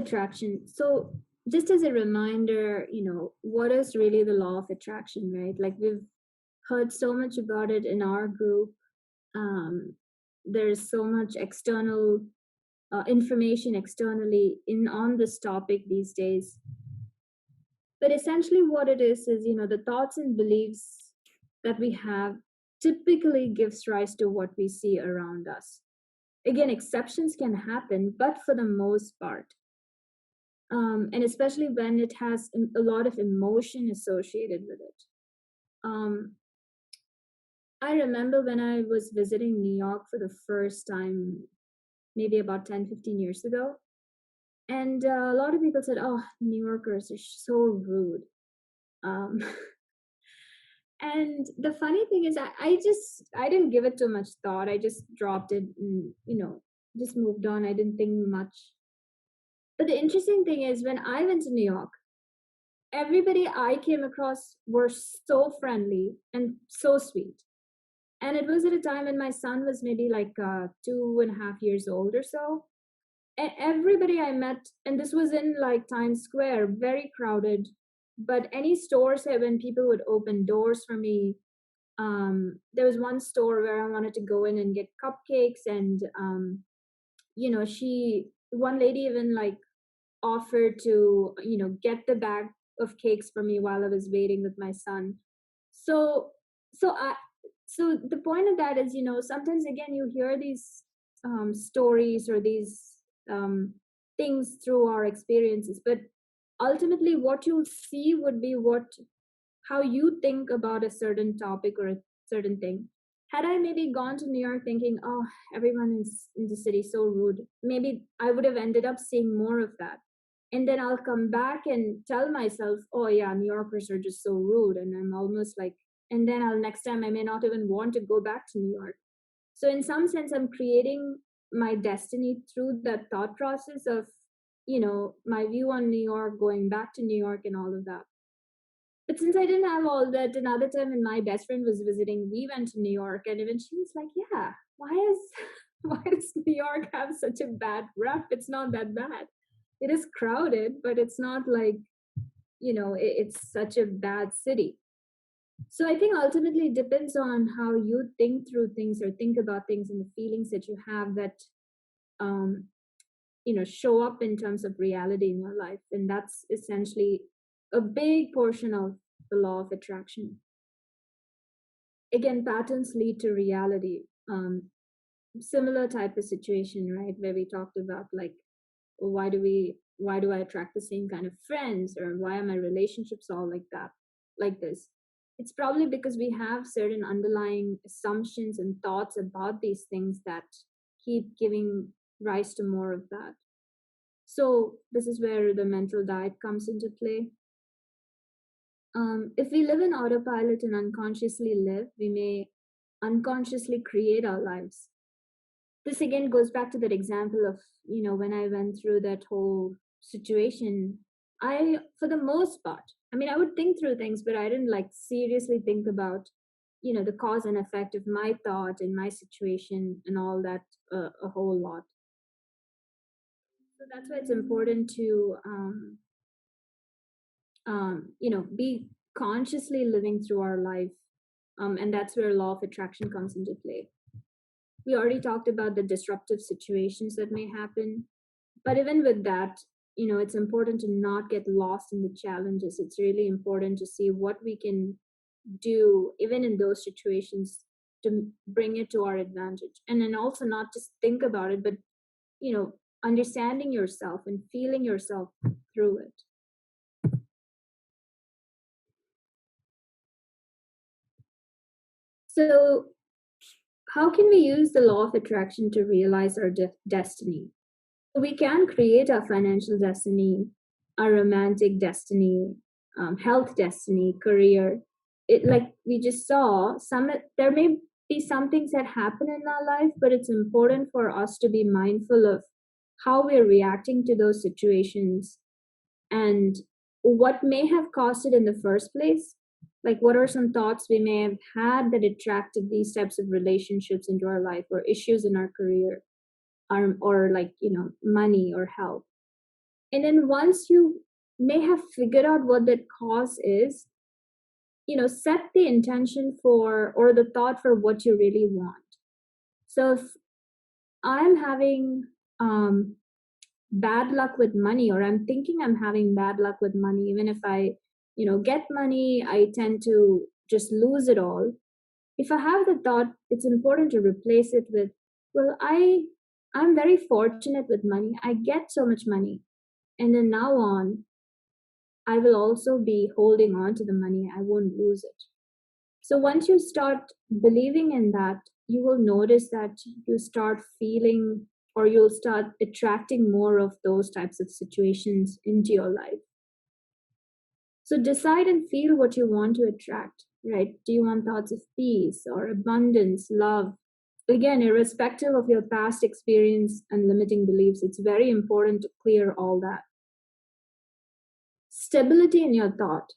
attraction. So just as a reminder, what is really the law of attraction, right? Like we've heard so much about it in our group. Um, there's so much external information externally in on this topic these days. But essentially, what it is the thoughts and beliefs that we have typically gives rise to what we see around us. Again, exceptions can happen, but for the most part, and especially when it has a lot of emotion associated with it. Um, I remember when I was visiting New York for the first time, maybe about 10, 15 years ago. And a lot of people said, oh, New Yorkers are so rude. Um, and the funny thing is, I didn't give it too much thought. I just dropped it and, just moved on. I didn't think much. But the interesting thing is, when I went to New York, everybody I came across were so friendly and so sweet. And it was at a time when my son was maybe like 2.5 years old or so. Everybody I met, and this was in like Times Square, very crowded. But any stores here, when people would open doors for me, there was one store where I wanted to go in and get cupcakes, and one lady even like offered to get the bag of cakes for me while I was waiting with my son. So so I so the point of that is, sometimes again you hear these stories or these um, things through our experiences, but ultimately what you'll see would be what how you think about a certain topic or a certain thing. Had I maybe gone to New York thinking, oh, everyone is in the city so rude, maybe I would have ended up seeing more of that. And then I'll come back and tell myself, oh yeah, New Yorkers are just so rude. And I'm almost like, and then I'll next time I may not even want to go back to New York. So in some sense, I'm creating my destiny through that thought process of, my view on New York, going back to New York and all of that. But since I didn't have all that, another time when my best friend was visiting, we went to New York, and even she was like, "Yeah, why is why does New York have such a bad rep? It's not that bad. It is crowded, but it's not like it's such a bad city." So I think ultimately it depends on how you think through things or think about things and the feelings that you have that um, show up in terms of reality in your life, and that's essentially a big portion of the law of attraction. Again, patterns lead to reality. Similar type of situation, right, where we talked about like, why do I attract the same kind of friends, or why are my relationships all like that, like this? It's probably because we have certain underlying assumptions and thoughts about these things that keep giving rise to more of that. So this is where the mental diet comes into play. If we live in autopilot and unconsciously live, we may unconsciously create our lives. This again goes back to that example of, when I went through that whole situation, for the most part, I mean, I would think through things, but I didn't like seriously think about, the cause and effect of my thought and my situation and all that a whole lot. So that's why it's important to, be consciously living through our life. And that's where law of attraction comes into play. We already talked about the disruptive situations that may happen, but even with that, it's important to not get lost in the challenges. It's really important to see what we can do even in those situations to bring it to our advantage, and then also not just think about it, but you know understanding yourself and feeling yourself through it. So how can we use the law of attraction to realize our destiny? We can create our financial destiny, our romantic destiny, health destiny, career. It, like we just saw, there may be some things that happen in our life, but it's important for us to be mindful of how we're reacting to those situations and what may have caused it in the first place. Like, what are some thoughts we may have had that attracted these types of relationships into our life, or issues in our career, or like money or health. And then once you may have figured out what that cause is, set the intention for, or the thought for, what you really want. So if I'm having bad luck with money, or I'm thinking I'm having bad luck with money, even if I get money, I tend to just lose it all. If I have the thought, it's important to replace it with, well, I'm very fortunate with money, I get so much money, and then now on, I will also be holding on to the money, I won't lose it. So once you start believing in that, you will notice that you start feeling, or you'll start attracting more of those types of situations into your life. So decide and feel what you want to attract, right? Do you want thoughts of peace or abundance, love? Again, irrespective of your past experience and limiting beliefs, it's very important to clear all that. Stability in your thought,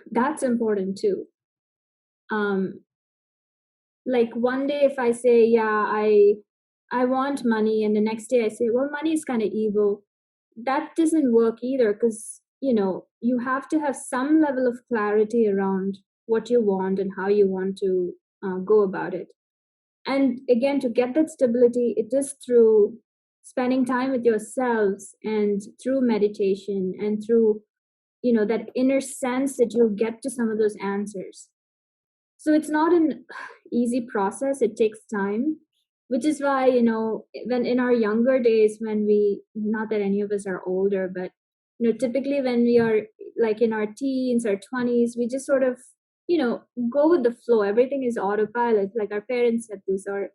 that's important too. Like one day if I say, yeah, I want money, and the next day I say, well, money is kind of evil, that doesn't work either, because you have to have some level of clarity around what you want and how you want to go about it. And again, to get that stability, it is through spending time with yourselves, and through meditation, and through that inner sense that you'll get to some of those answers. So it's not an easy process, it takes time, which is why when in our younger days, when we, not that any of us are older, but typically when we are like in our teens or 20s, we just sort of go with the flow, everything is autopilot, like our parents said this, or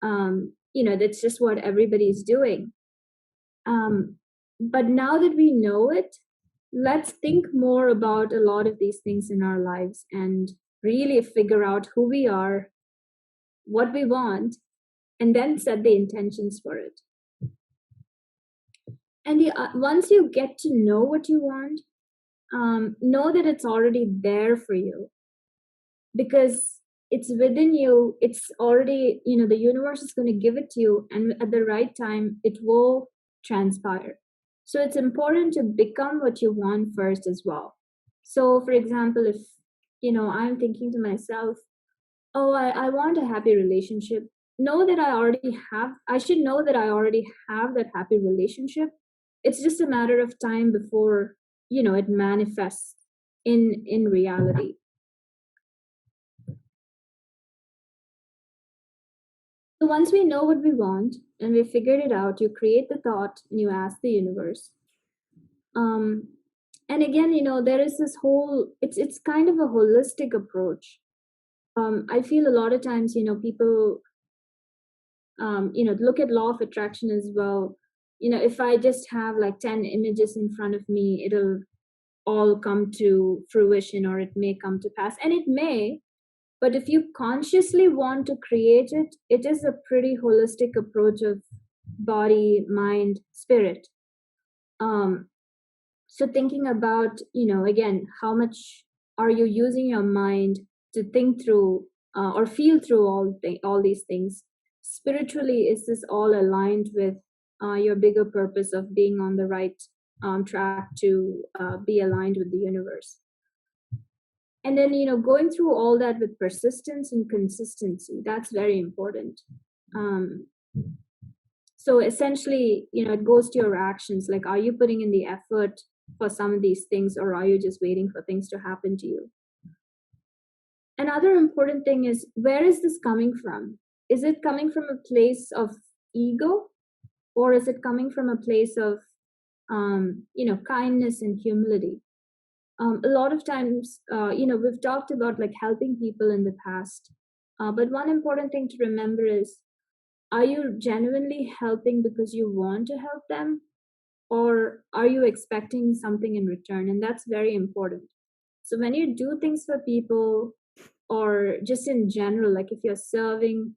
that's just what everybody's doing. But now that we know it, let's think more about a lot of these things in our lives, and really figure out who we are, what we want, and then set the intentions for it. And once you get to know what you want, know that it's already there for you, because it's within you. It's already, the universe is going to give it to you, and at the right time, it will transpire. So it's important to become what you want first as well. So, for example, if I'm thinking to myself, oh, I want a happy relationship. I should know that I already have that happy relationship. It's just a matter of time before, it manifests in reality. So once we know what we want and we figured it out, you create the thought and you ask the universe. Um, and again, there is this whole, it's kind of a holistic approach. I feel a lot of times, people look at law of attraction as well. If I just have like 10 images in front of me, it'll all come to fruition, or it may come to pass, and it may. But if you consciously want to create it, it is a pretty holistic approach of body, mind, spirit. So thinking about, again, how much are you using your mind to think through, or feel through all these things? Spiritually, is this all aligned with your bigger purpose of being on the right track to be aligned with the universe? And then, going through all that with persistence and consistency, that's very important. Um, so essentially, it goes to your actions. Like, are you putting in the effort for some of these things, or are you just waiting for things to happen to you? Another important thing is, where is this coming from? Is it coming from a place of ego, or is it coming from a place of kindness and humility? A lot of times, we've talked about like helping people in the past, but one important thing to remember is, are you genuinely helping because you want to help them, or are you expecting something in return? And that's very important. So when you do things for people, or just in general, like if you're serving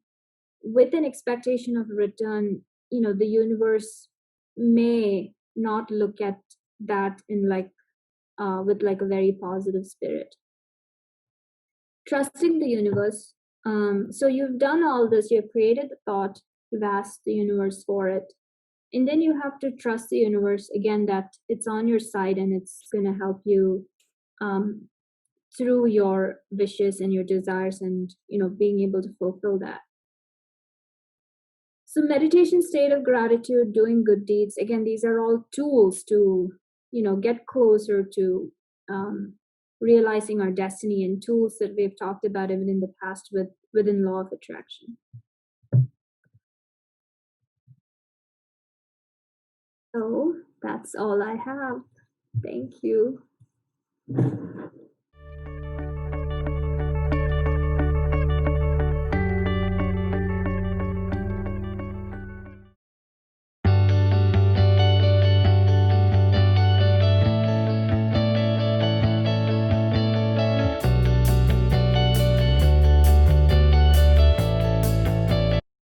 with an expectation of return, the universe may not look at that in like with like a very positive spirit. Trusting the universe. So you've done all this, you've created the thought, you've asked the universe for it. And then you have to trust the universe again that it's on your side and it's going to help you um, through your wishes and your desires, and being able to fulfill that. So meditation, state of gratitude, doing good deeds, again, these are all tools to get closer to um, realizing our destiny, and tools that we've talked about even in the past within law of attraction. So that's all I have. Thank you.